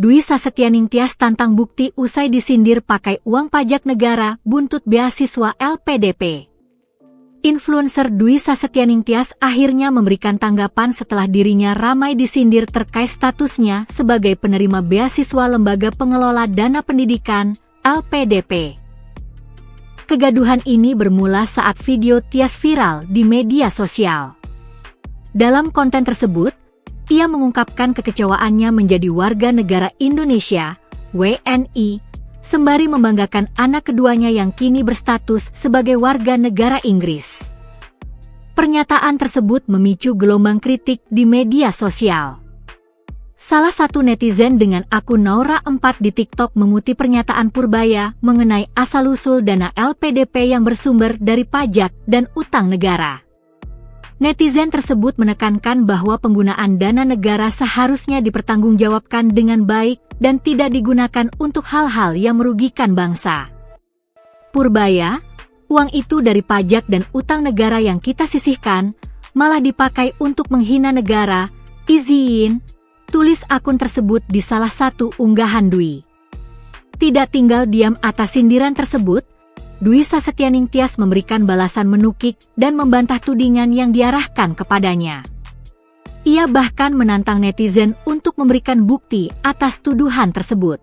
Dwi Sasetyaning Tias tantang bukti usai disindir pakai uang pajak negara buntut beasiswa LPDP. Influencer Dwi Sasetyaning Tias akhirnya memberikan tanggapan setelah dirinya ramai disindir terkait statusnya sebagai penerima beasiswa Lembaga Pengelola Dana Pendidikan, LPDP. Kegaduhan ini bermula saat video Tias viral di media sosial. Dalam konten tersebut, ia mengungkapkan kekecewaannya menjadi warga negara Indonesia, WNI, sembari membanggakan anak keduanya yang kini berstatus sebagai warga negara Inggris. Pernyataan tersebut memicu gelombang kritik di media sosial. Salah satu netizen dengan akun Naura4 di TikTok mengutip pernyataan Purbaya mengenai asal-usul dana LPDP yang bersumber dari pajak dan utang negara. Netizen tersebut menekankan bahwa penggunaan dana negara seharusnya dipertanggungjawabkan dengan baik dan tidak digunakan untuk hal-hal yang merugikan bangsa. Purbaya, uang itu dari pajak dan utang negara yang kita sisihkan, malah dipakai untuk menghina negara, izin, tulis akun tersebut di salah satu unggahan Dwi. Tidak tinggal diam atas sindiran tersebut, Dwi Sasetyaning Tias memberikan balasan menukik dan membantah tudingan yang diarahkan kepadanya. Ia bahkan menantang netizen untuk memberikan bukti atas tuduhan tersebut.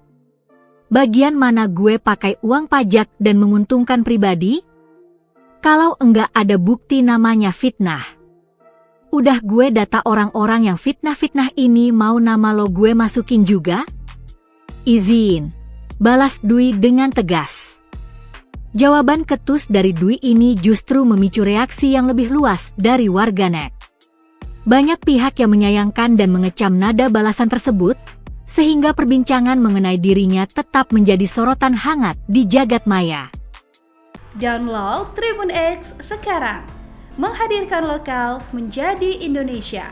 Bagian mana gue pakai uang pajak dan menguntungkan pribadi? Kalau enggak ada bukti namanya fitnah. Udah gue data orang-orang yang fitnah-fitnah ini mau nama lo gue masukin juga? Izin, balas Dwi dengan tegas. Jawaban ketus dari Dwi ini justru memicu reaksi yang lebih luas dari warganet. Banyak pihak yang menyayangkan dan mengecam nada balasan tersebut, sehingga perbincangan mengenai dirinya tetap menjadi sorotan hangat di jagat maya. Download Tribun X sekarang, menghadirkan lokal menjadi Indonesia.